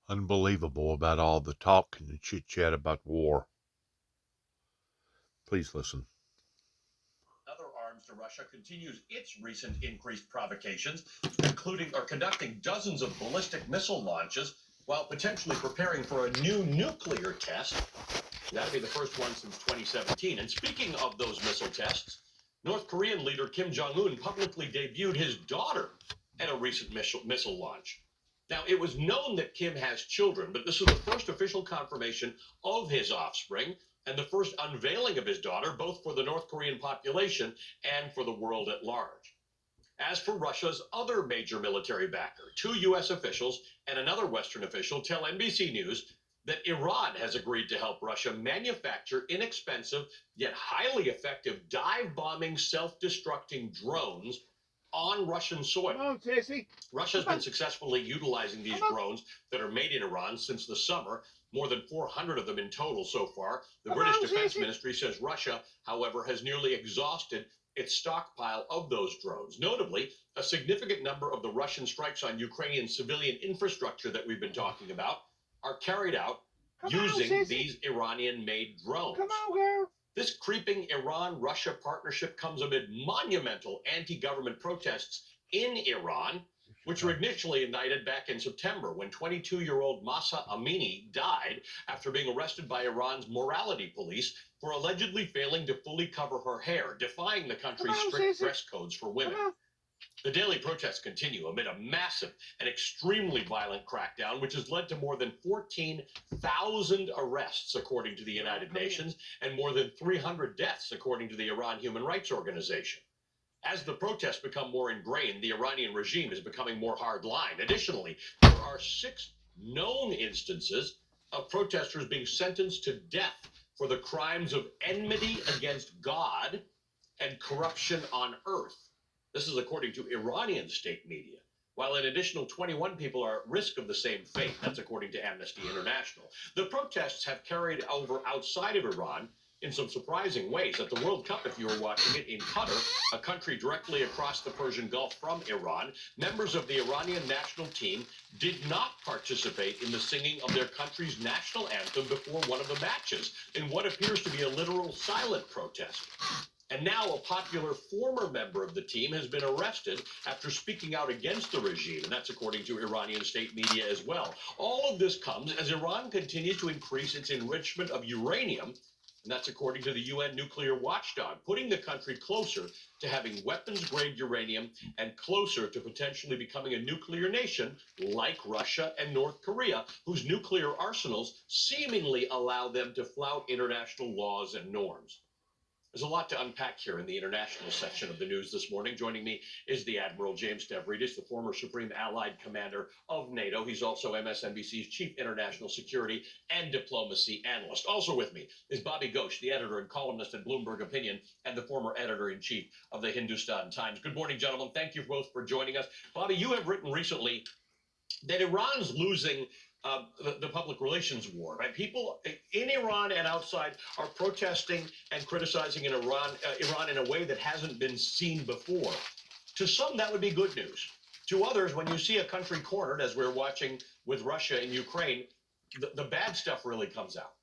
Unbelievable about all the talk and the chit-chat about war. Please listen. Other arms to Russia continues its recent increased provocations, including or conducting dozens of ballistic missile launches while potentially preparing for a new nuclear test. That'll be the first one since 2017. And speaking of those missile tests, North Korean leader Kim Jong-un publicly debuted his daughter at a recent missile launch. Now, it was known that Kim has children, but this was the first official confirmation of his offspring and the first unveiling of his daughter, both for the North Korean population and for the world at large. As for Russia's other major military backer, two U.S. officials and another Western official tell NBC News that Iran has agreed to help Russia manufacture inexpensive yet highly effective dive-bombing, self-destructing drones on Russian soil. Come on, Sissy. Russia's been successfully utilizing these drones that are made in Iran since the summer, more than 400 of them in total so far. The British Defense Ministry says Russia, however, has nearly exhausted its stockpile of those drones. Notably, a significant number of the Russian strikes on Ukrainian civilian infrastructure that we've been talking about are carried out using these Iranian-made drones. Come on, girl. This creeping Iran-Russia partnership comes amid monumental anti-government protests in Iran, which were initially ignited back in September when 22-year-old Mahsa Amini died after being arrested by Iran's morality police for allegedly failing to fully cover her hair, defying the country's strict dress codes for women. The daily protests continue amid a massive and extremely violent crackdown, which has led to more than 14,000 arrests, according to the United Nations, and more than 300 deaths, according to the Iran Human Rights Organization. As the protests become more ingrained, the Iranian regime is becoming more hardline. Additionally, there are 6 known instances of protesters being sentenced to death for the crimes of enmity against God and corruption on earth. This is according to Iranian state media, while an additional 21 people are at risk of the same fate. That's according to Amnesty International. The protests have carried over outside of Iran in some surprising ways. At the World Cup, if you were watching it in Qatar, a country directly across the Persian Gulf from Iran, members of the Iranian national team did not participate in the singing of their country's national anthem before one of the matches in what appears to be a literal silent protest. And now a popular former member of the team has been arrested after speaking out against the regime, and that's according to Iranian state media as well. All of this comes as Iran continues to increase its enrichment of uranium, and that's according to the UN nuclear watchdog, putting the country closer to having weapons-grade uranium and closer to potentially becoming a nuclear nation like Russia and North Korea, whose nuclear arsenals seemingly allow them to flout international laws and norms. There's a lot to unpack here in the international section of the news this morning. Joining me is the Admiral James Stavridis, the former Supreme Allied Commander of NATO. He's also MSNBC's Chief International Security and Diplomacy Analyst. Also with me is Bobby Ghosh, the editor and columnist at Bloomberg Opinion and the former editor-in-chief of the Hindustan Times. Good morning, gentlemen. Thank you both for joining us. Bobby, you have written recently that Iran's losing the public relations war, right? People in Iran and outside are protesting and criticizing Iran in a way that hasn't been seen before. To some, that would be good news. To others, when you see a country cornered, as we're watching with Russia and Ukraine, the bad stuff really comes out.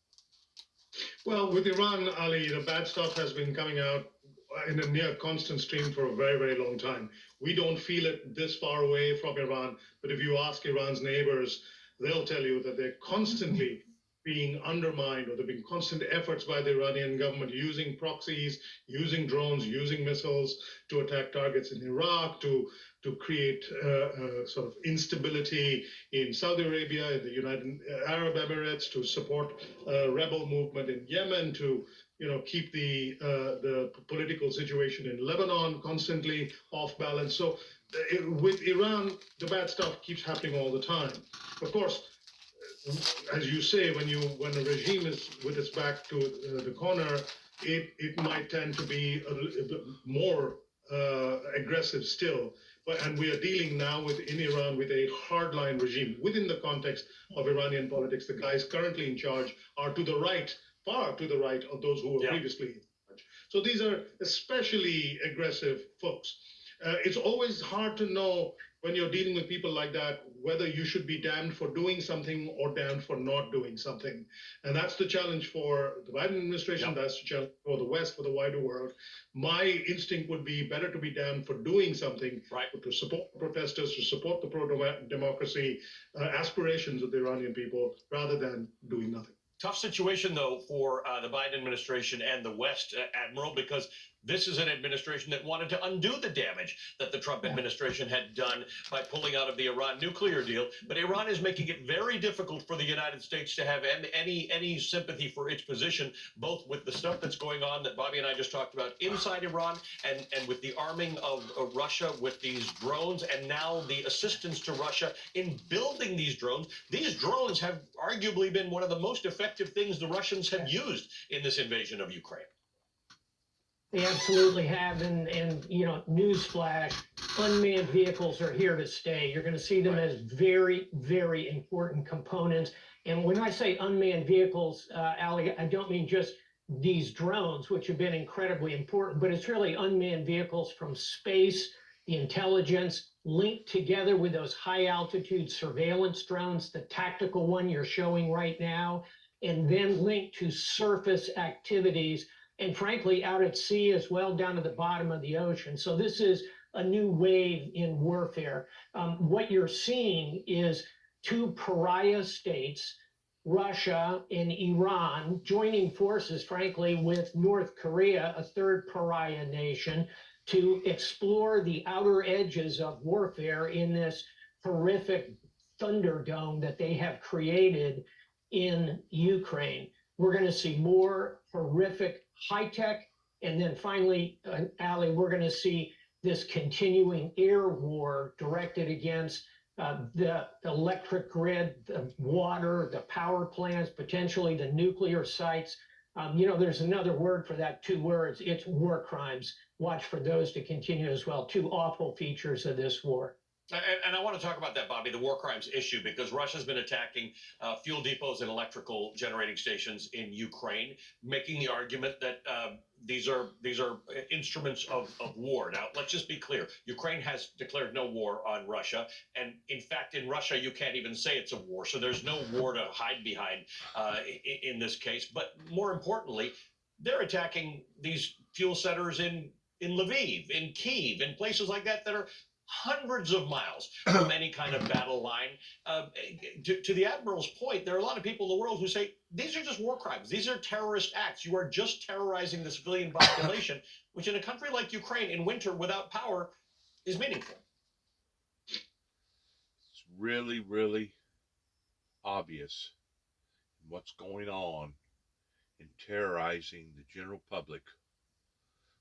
Well, with Iran, Ali, the bad stuff has been coming out in a near constant stream for a very, very long time. We don't feel it this far away from Iran, but if you ask Iran's neighbors, they'll tell you that they're constantly being undermined, or there have been constant efforts by the Iranian government using proxies, using drones, using missiles to attack targets in Iraq, to create sort of instability in Saudi Arabia, in the United Arab Emirates, to support rebel movement in Yemen, to keep the political situation in Lebanon constantly off balance. So with Iran, the bad stuff keeps happening all the time. Of course, as you say, when a regime is with its back to the corner, it might tend to be a bit more aggressive still. And we are dealing now in Iran with a hardline regime within the context of Iranian politics. The guys currently in charge are to the right, far to the right of those who were previously in charge. So these are especially aggressive folks. It's always hard to know when you're dealing with people like that, whether you should be damned for doing something or damned for not doing something. And that's the challenge for the Biden administration. Yep. That's the challenge for the West, for the wider world. My instinct would be better to be damned for doing something, Right. to support protesters, to support the pro-democracy aspirations of the Iranian people, rather than doing nothing. Tough situation, though, for the Biden administration and the West, Admiral, because this is an administration that wanted to undo the damage that the Trump administration had done by pulling out of the Iran nuclear deal. But Iran is making it very difficult for the United States to have any sympathy for its position, both with the stuff that's going on that Bobby and I just talked about inside Iran and with the arming of Russia with these drones, and now the assistance to Russia in building these drones. These drones have arguably been one of the most effective things the Russians have used in this invasion of Ukraine. They absolutely have, and you know, newsflash, unmanned vehicles are here to stay. You're going to see them as very, very important components. And when I say unmanned vehicles, Ali, I don't mean just these drones, which have been incredibly important, but it's really unmanned vehicles from space, the intelligence linked together with those high altitude surveillance drones, the tactical one you're showing right now, and then linked to surface activities, and frankly, out at sea as well, down to the bottom of the ocean. So this is a new wave in warfare. What you're seeing is two pariah states, Russia and Iran, joining forces, frankly, with North Korea, a third pariah nation, to explore the outer edges of warfare in this horrific thunderdome that they have created in Ukraine. We're going to see more horrific high tech. And then finally, Ali, we're going to see this continuing air war directed against the electric grid, the water, the power plants, potentially the nuclear sites. You know, there's another word for that, two words. It's war crimes. Watch for those to continue as well. Two awful features of this war. And I want to talk about that, Bobby, the war crimes issue, because Russia's been attacking fuel depots and electrical generating stations in Ukraine, making the argument that these are instruments of war. Now, let's just be clear. Ukraine has declared no war on Russia. And in fact, in Russia, you can't even say it's a war. So there's no war to hide behind in this case. But more importantly, they're attacking these fuel centers in Lviv, in Kyiv, in places like that that are hundreds of miles from any kind of battle line. To the Admiral's point, there are a lot of people in the world who say, these are just war crimes. These are terrorist acts. You are just terrorizing the civilian population, which in a country like Ukraine in winter without power is meaningful. It's really, really obvious what's going on in terrorizing the general public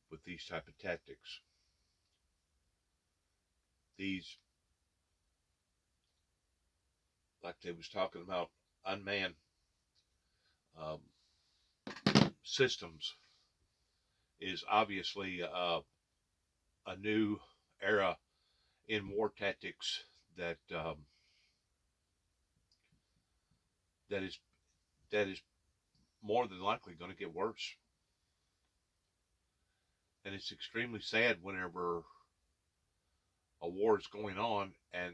with these type of tactics. These, like they was talking about, unmanned systems is obviously a new era in war tactics that that is more than likely going to get worse. And it's extremely sad whenever a war is going on and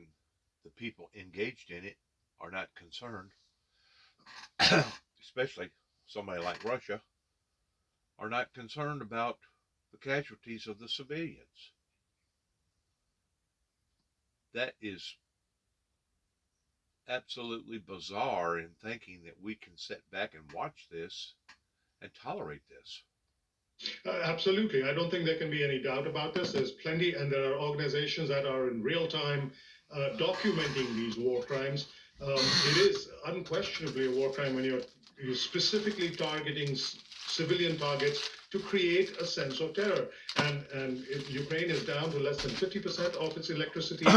the people engaged in it are not concerned, especially somebody like Russia, are not concerned about the casualties of the civilians. That is absolutely bizarre in thinking that we can sit back and watch this and tolerate this. Absolutely. I don't think there can be any doubt about this. There's plenty, and there are organizations that are in real time documenting these war crimes. It is unquestionably a war crime when you're specifically targeting civilian targets to create a sense of terror. And Ukraine is down to less than 50% of its electricity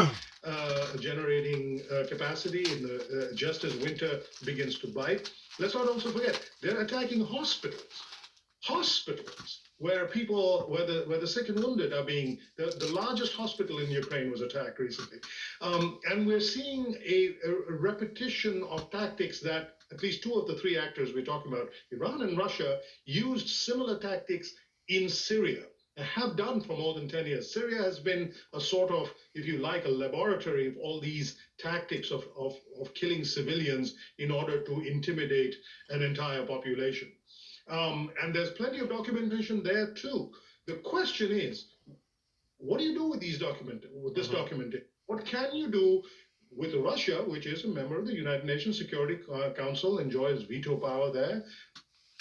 generating capacity in the just as winter begins to bite. Let's not also forget, they're attacking hospitals where people, where the sick and wounded are being, the largest hospital in Ukraine was attacked recently. And we're seeing a repetition of tactics that at least two of the three actors we're talking about, Iran and Russia, used similar tactics in Syria. have done for more than 10 years. Syria has been a sort of, if you like, a laboratory of all these tactics of killing civilians in order to intimidate an entire population. And there's plenty of documentation there too. The question is, what do you do with this documentation? What can you do with Russia, which is a member of the United Nations Security Council, enjoys veto power there?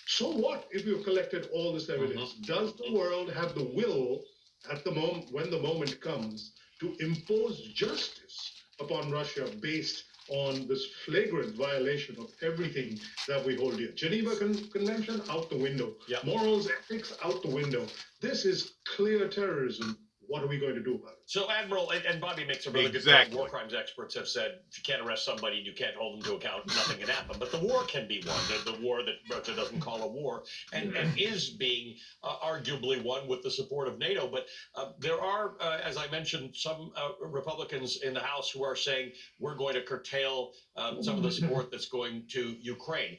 So what if you've collected all this evidence? Does the world have the will at the moment, when the moment comes, to impose justice upon Russia based on this flagrant violation of everything that we hold dear? Geneva Convention out the window. Yep. Morals, ethics out the window. This is clear terrorism. What are we going to do about it? So, Admiral, and Bobby makes a really good point. War crimes experts have said if you can't arrest somebody and you can't hold them to account, nothing can happen. But the war can be won. The war that Russia doesn't call a war and is being arguably won with the support of NATO. But there are, as I mentioned, some Republicans in the House who are saying we're going to curtail some of the support that's going to Ukraine.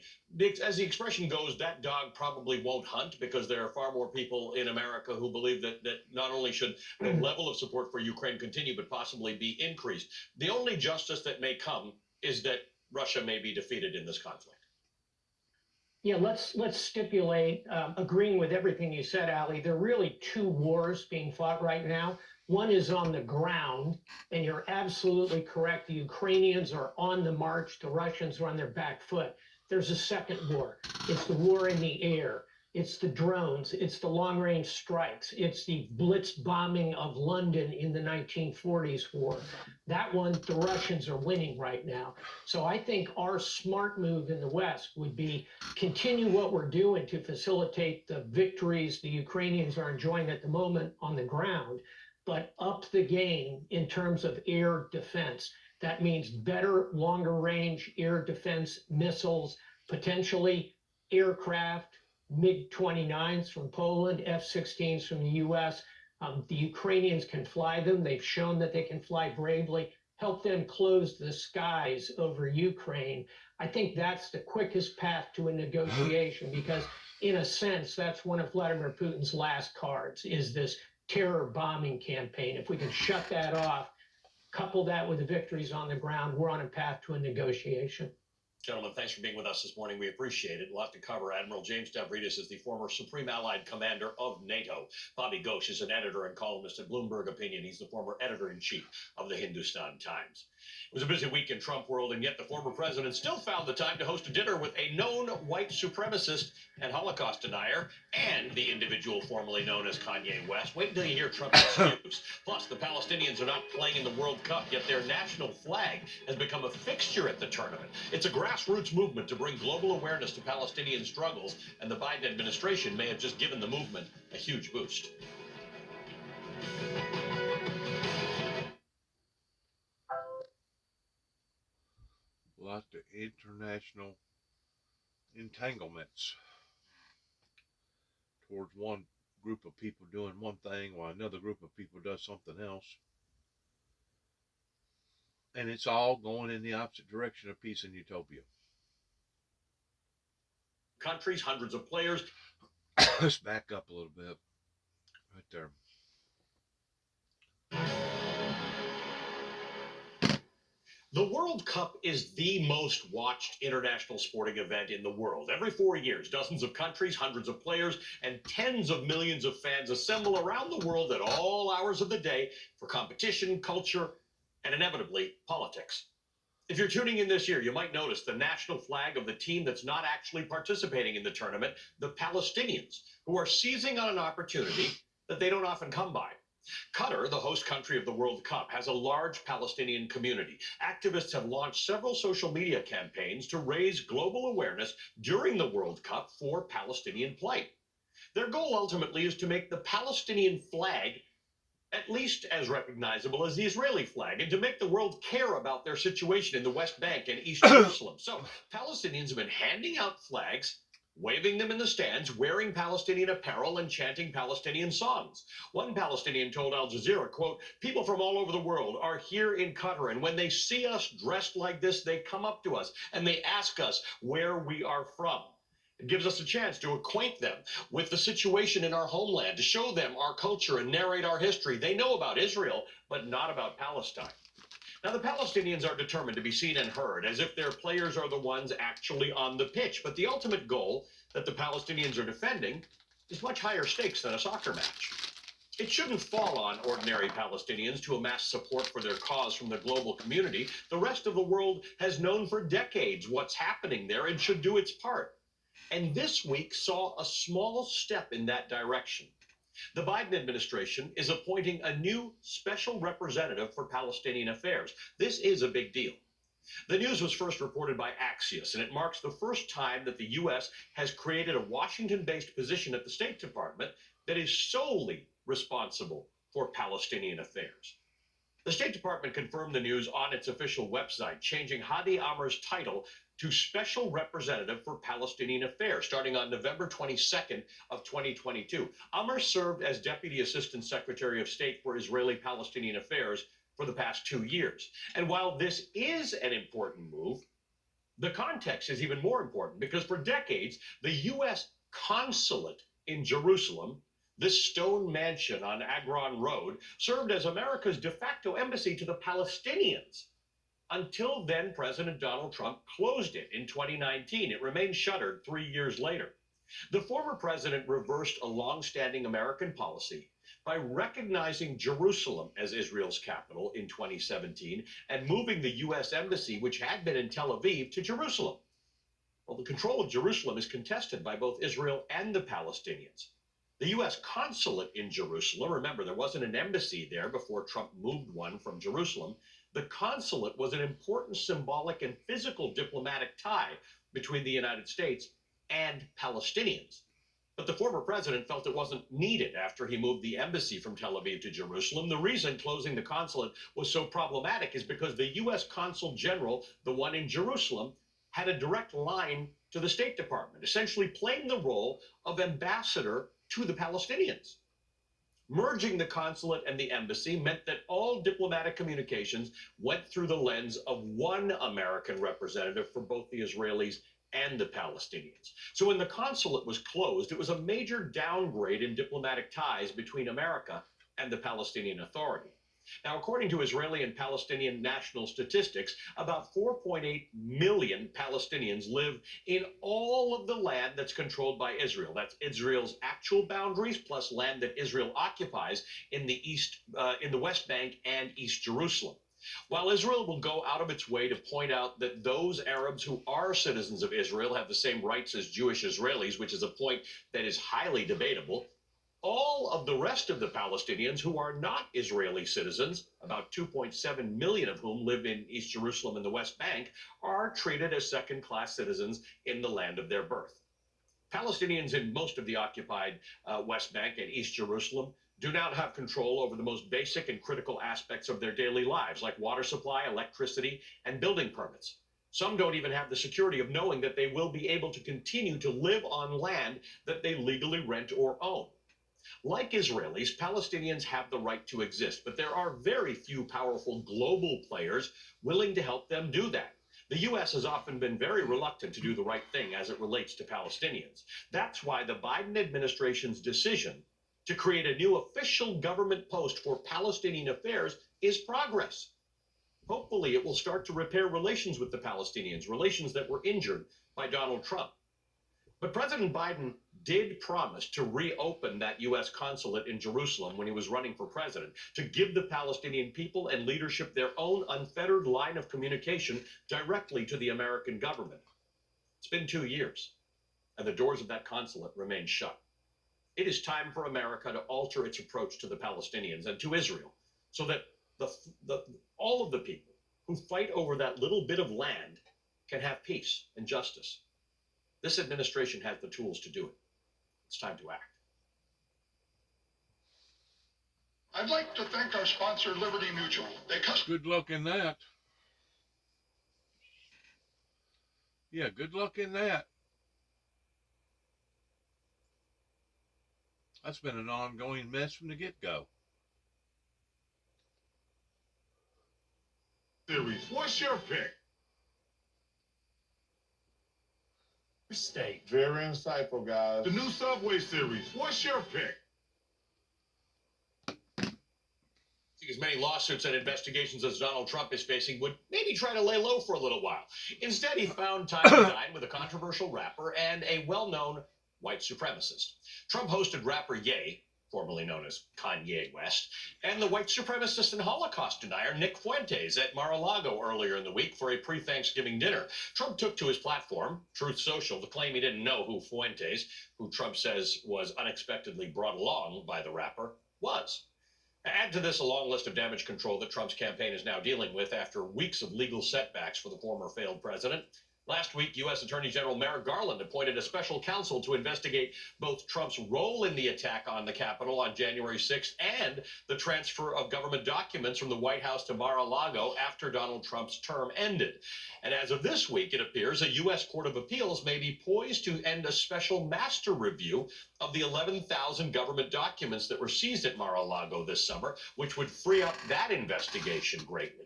As the expression goes, that dog probably won't hunt, because there are far more people in America who believe that not only should the level of support for Ukraine continue, but possibly be increased. The only justice that may come is that Russia may be defeated in this conflict. Yeah, let's stipulate, agreeing with everything you said, Ali, there are really two wars being fought right now. One is on the ground, and you're absolutely correct. The Ukrainians are on the march. The Russians are on their back foot. There's a second war. It's the war in the air. It's the drones. It's the long-range strikes. It's the blitz bombing of London in the 1940s war. That one, the Russians are winning right now. So I think our smart move in the West would be continue what we're doing to facilitate the victories the Ukrainians are enjoying at the moment on the ground, but up the game in terms of air defense. That means better, longer range air defense missiles, potentially aircraft, MiG-29s from Poland, F-16s from the U.S. The Ukrainians can fly them. They've shown that they can fly bravely. Help them close the skies over Ukraine. I think that's the quickest path to a negotiation, because in a sense, that's one of Vladimir Putin's last cards, is this terror bombing campaign. If we can shut that off, couple that with the victories on the ground, we're on a path to a negotiation. Gentlemen, thanks for being with us this morning. We appreciate it. A lot to cover. Admiral James Stavridis is the former Supreme Allied Commander of NATO. Bobby Ghosh is an editor and columnist at Bloomberg Opinion. He's the former editor-in-chief of the Hindustan Times. It was a busy week in Trump world, and yet the former president still found the time to host a dinner with a known white supremacist and Holocaust denier, and the individual formerly known as Kanye West. Wait until you hear Trump's excuse. Plus, the Palestinians are not playing in the World Cup, yet their national flag has become a fixture at the tournament. It's a grassroots movement to bring global awareness to Palestinian struggles, and the Biden administration may have just given the movement a huge boost. Lot of international entanglements towards one group of people doing one thing while another group of people does something else. And it's all going in the opposite direction of peace and utopia. Countries, hundreds of players. Let's back up a little bit. Right there. The World Cup is the most watched international sporting event in the world. Every 4 years, dozens of countries, hundreds of players, and tens of millions of fans assemble around the world at all hours of the day for competition, culture, and inevitably politics. If you're tuning in this year, you might notice the national flag of the team that's not actually participating in the tournament, the Palestinians, who are seizing on an opportunity that they don't often come by. Qatar, the host country of the World Cup, has a large Palestinian community. Activists have launched several social media campaigns to raise global awareness during the World Cup for Palestinian plight. Their goal ultimately is to make the Palestinian flag at least as recognizable as the Israeli flag, and to make the world care about their situation in the West Bank and East Jerusalem. So Palestinians have been handing out flags, waving them in the stands, wearing Palestinian apparel, and chanting Palestinian songs. One Palestinian told Al Jazeera, quote, "People from all over the world are here in Qatar, and when they see us dressed like this, they come up to us and they ask us where we are from." It gives us a chance to acquaint them with the situation in our homeland, to show them our culture and narrate our history. They know about Israel, but not about Palestine. Now, the Palestinians are determined to be seen and heard as if their players are the ones actually on the pitch. But the ultimate goal that the Palestinians are defending is much higher stakes than a soccer match. It shouldn't fall on ordinary Palestinians to amass support for their cause from the global community. The rest of the world has known for decades what's happening there and should do its part. And this week saw a small step in that direction. The Biden administration is appointing a new special representative for Palestinian affairs. This is a big deal. The news was first reported by Axios, and it marks the first time that the U.S. has created a Washington-based position at the State Department that is solely responsible for Palestinian affairs. The State Department confirmed the news on its official website, changing Hadi Amar's title to Special Representative for Palestinian Affairs, starting on November 22nd of 2022. Amar served as Deputy Assistant Secretary of State for Israeli-Palestinian Affairs for the past 2 years. And while this is an important move, the context is even more important because for decades, the U.S. consulate in Jerusalem, this stone mansion on Agron Road, served as America's de facto embassy to the Palestinians. Until then, President Donald Trump closed it in 2019. It remained shuttered 3 years later. The former president reversed a long-standing American policy by recognizing Jerusalem as Israel's capital in 2017 and moving the U.S. embassy, which had been in Tel Aviv, to Jerusalem. Well, the control of Jerusalem is contested by both Israel and the Palestinians. The U.S. consulate in Jerusalem, remember, there wasn't an embassy there before Trump moved one from Jerusalem. The consulate was an important symbolic and physical diplomatic tie between the United States and Palestinians. But the former president felt it wasn't needed after he moved the embassy from Tel Aviv to Jerusalem. The reason closing the consulate was so problematic is because the U.S. consul general, the one in Jerusalem, had a direct line to the State Department, essentially playing the role of ambassador to the Palestinians. Merging the consulate and the embassy meant that all diplomatic communications went through the lens of one American representative for both the Israelis and the Palestinians. So when the consulate was closed, it was a major downgrade in diplomatic ties between America and the Palestinian Authority. Now, according to Israeli and Palestinian national statistics, about 4.8 million Palestinians live in all of the land that's controlled by Israel. That's Israel's actual boundaries plus land that Israel occupies in the West Bank and East Jerusalem. While Israel will go out of its way to point out that those Arabs who are citizens of Israel have the same rights as Jewish Israelis, which is a point that is highly debatable, all of the rest of the Palestinians who are not Israeli citizens, about 2.7 million of whom live in East Jerusalem and the West Bank, are treated as second-class citizens in the land of their birth. Palestinians in most of the occupied West Bank and East Jerusalem do not have control over the most basic and critical aspects of their daily lives, like water supply, electricity, and building permits. Some don't even have the security of knowing that they will be able to continue to live on land that they legally rent or own. Like Israelis, Palestinians have the right to exist, but there are very few powerful global players willing to help them do that. The U.S. has often been very reluctant to do the right thing as it relates to Palestinians. That's why the Biden administration's decision to create a new official government post for Palestinian affairs is progress. Hopefully, it will start to repair relations with the Palestinians, relations that were injured by Donald Trump. But President Biden did promise to reopen that U.S. consulate in Jerusalem when he was running for president, to give the Palestinian people and leadership their own unfettered line of communication directly to the American government. It's been 2 years, and the doors of that consulate remain shut. It is time for America to alter its approach to the Palestinians and to Israel so that all of the people who fight over that little bit of land can have peace and justice. This administration has the tools to do it. It's time to act. I'd like to thank our sponsor, Liberty Mutual. Good luck in that. Yeah, good luck in that. That's been an ongoing mess from the get-go. Series. What's your pick? state. Very insightful, guys. The new Subway series. What's your pick? As many lawsuits and investigations as Donald Trump is facing would maybe try to lay low for a little while. Instead, he found time to dine with a controversial rapper and a well-known white supremacist. Trump hosted rapper Ye, formerly known as Kanye West, and the white supremacist and Holocaust denier Nick Fuentes at Mar-a-Lago earlier in the week for a pre-Thanksgiving dinner. Trump took to his platform, Truth Social, to claim he didn't know who Fuentes, who Trump says was unexpectedly brought along by the rapper, was. Add to this a long list of damage control that Trump's campaign is now dealing with after weeks of legal setbacks for the former failed president. Last week, U.S. Attorney General Merrick Garland appointed a special counsel to investigate both Trump's role in the attack on the Capitol on January 6th and the transfer of government documents from the White House to Mar-a-Lago after Donald Trump's term ended. And as of this week, it appears a U.S. Court of Appeals may be poised to end a special master review of the 11,000 government documents that were seized at Mar-a-Lago this summer, which would free up that investigation greatly.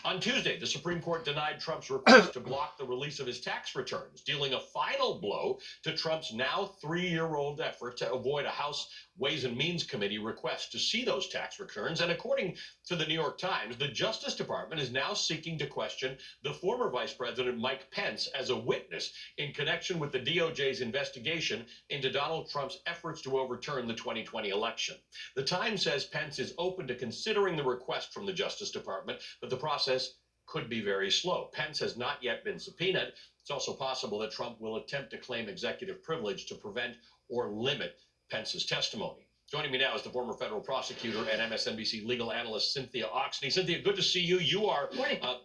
On Tuesday, the Supreme Court denied Trump's request to block the release of his tax returns, dealing a final blow to Trump's now 3-year-old effort to avoid a House Ways and Means Committee request to see those tax returns. And according to the New York Times, the Justice Department is now seeking to question the former Vice President Mike Pence as a witness in connection with the DOJ's investigation into Donald Trump's efforts to overturn the 2020 election. The Times says Pence is open to considering the request from the Justice Department, but the process could be very slow. Pence has not yet been subpoenaed. It's also possible that Trump will attempt to claim executive privilege to prevent or limit Pence's testimony. Joining me now is the former federal prosecutor and MSNBC legal analyst Cynthia Oxney. Cynthia, good to see you. You are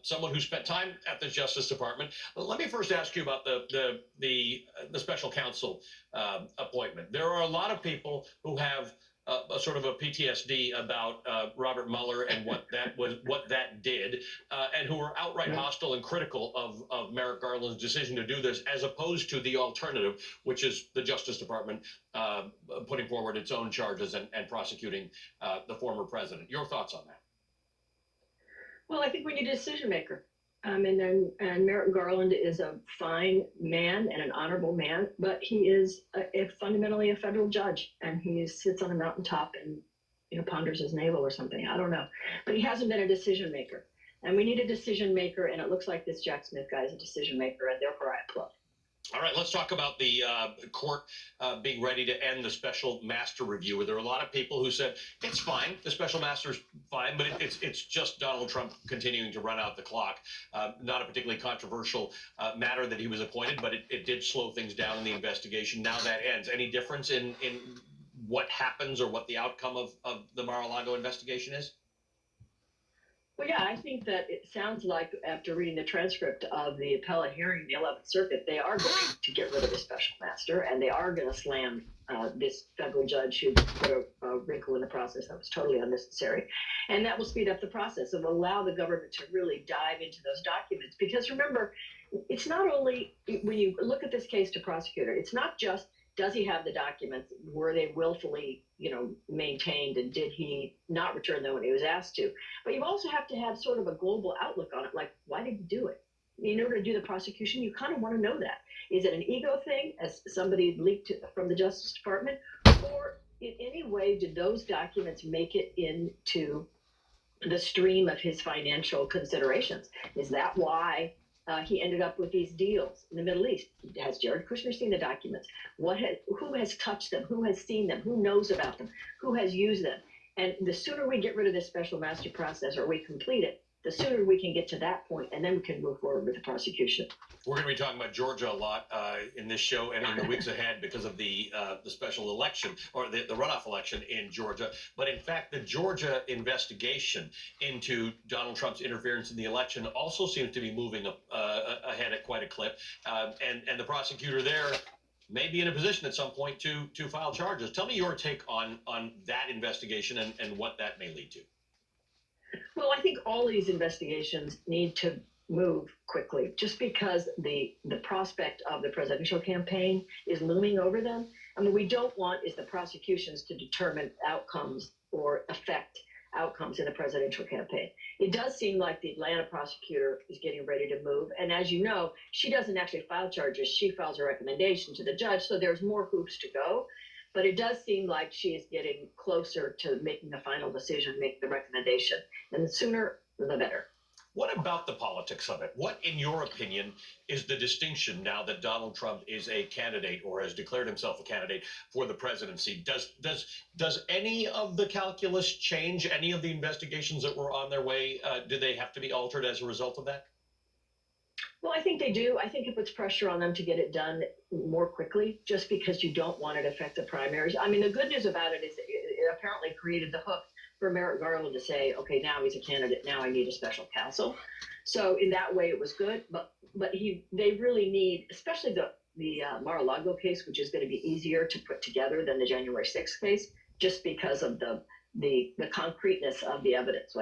someone who spent time at the Justice Department. Let me first ask you about the special counsel appointment. There are a lot of people who have a sort of a PTSD about Robert Mueller and what that did, and who are outright hostile and critical of Merrick Garland's decision to do this, as opposed to the alternative, which is the Justice Department putting forward its own charges and prosecuting the former president. Your thoughts on that? Well, I think we need a decision maker. And Merrick Garland is a fine man and an honorable man, but he is fundamentally a federal judge, and he sits on a mountaintop and ponders his navel or something. I don't know, but he hasn't been a decision maker, and we need a decision maker. And it looks like this Jack Smith guy is a decision maker, and therefore I applaud. All right, let's talk about the court being ready to end the special master review. There are a lot of people who said it's fine, the special master's fine, but it's just Donald Trump continuing to run out the clock. Not a particularly controversial matter that he was appointed, but it did slow things down in the investigation. Now that ends. Any difference in what happens or what the outcome of the Mar-a-Lago investigation is? Well, yeah, I think that it sounds like after reading the transcript of the appellate hearing in the 11th Circuit, they are going to get rid of the special master, and they are going to slam this federal judge who put a wrinkle in the process that was totally unnecessary. And that will speed up the process and allow the government to really dive into those documents. Because remember, it's not only, when you look at this case to prosecutor, it's not just, does he have the documents? Were they willfully, maintained, and did he not return them when he was asked to? But you also have to have sort of a global outlook on it, like, why did he do it? In order to do the prosecution, you kind of want to know that. Is it an ego thing, as somebody leaked from the Justice Department? Or in any way did those documents make it into the stream of his financial considerations? Is that why he ended up with these deals in the Middle East? Has Jared Kushner seen the documents? Who has touched them? Who has seen them? Who knows about them? Who has used them? And the sooner we get rid of this special master process, or we complete it, the sooner we can get to that point, and then we can move forward with the prosecution. We're going to be talking about Georgia a lot in this show and in the weeks ahead because of the special election, or the runoff election in Georgia. But in fact, the Georgia investigation into Donald Trump's interference in the election also seems to be moving ahead at quite a clip. And the prosecutor there may be in a position at some point to file charges. Tell me your take on that investigation and what that may lead to. Well, I think all these investigations need to move quickly, just because the prospect of the presidential campaign is looming over them. I mean, we don't want is the prosecutions to determine outcomes or affect outcomes in the presidential campaign. It does seem like the Atlanta prosecutor is getting ready to move. And as you know, she doesn't actually file charges. She files a recommendation to the judge. So there's more hoops to go. But it does seem like she is getting closer to making the final decision, making the recommendation. And the sooner, the better. What about the politics of it? What, in your opinion, is the distinction now that Donald Trump is a candidate or has declared himself a candidate for the presidency? Does any of the calculus change? Any of the investigations that were on their way, do they have to be altered as a result of that? Well, I think they do. I think it puts pressure on them to get it done more quickly, just because you don't want it to affect the primaries. I mean, the good news about it is it apparently created the hook for Merrick Garland to say, okay, now he's a candidate. Now I need a special counsel. So in that way, it was good. But they really need, especially the Mar-a-Lago case, which is going to be easier to put together than the January 6th case, just because of the concreteness of the evidence.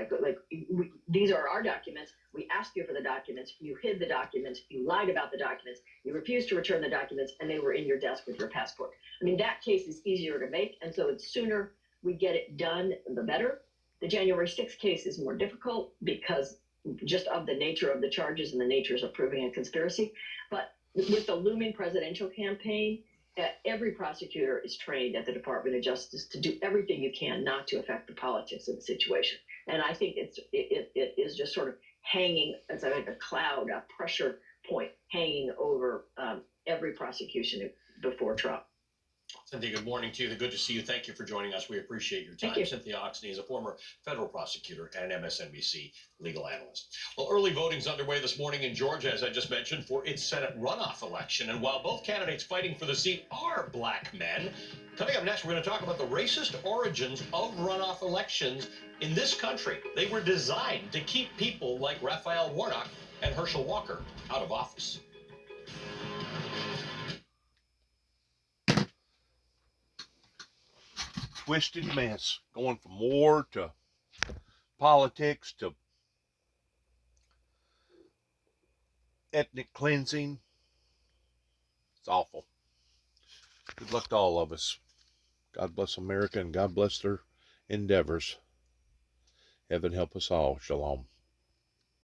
These are our documents. We asked you for the documents. You hid the documents. You lied about the documents. You refused to return the documents, and they were in your desk with your passport. I mean, that case is easier to make, and so the sooner we get it done, the better. The January 6th case is more difficult because just of the nature of the charges and the natures of proving a conspiracy. But with the looming presidential campaign, every prosecutor is trained at the Department of Justice to do everything you can not to affect the politics of the situation. And I think it is just sort of hanging as like a cloud, a pressure point hanging over every prosecution before Trump. Cynthia, good morning to you. Good to see you. Thank you for joining us. We appreciate your time. Thank you. Cynthia Oxney is a former federal prosecutor and an MSNBC legal analyst. Well, early voting's underway this morning in Georgia, as I just mentioned, for its Senate runoff election. And while both candidates fighting for the seat are black men, coming up next, we're going to talk about the racist origins of runoff elections in this country. They were designed to keep people like Raphael Warnock and Herschel Walker out of office. Twisted mess, going from war to politics to ethnic cleansing. It's awful. Good luck to all of us. God bless America and God bless their endeavors. Heaven help us all. Shalom.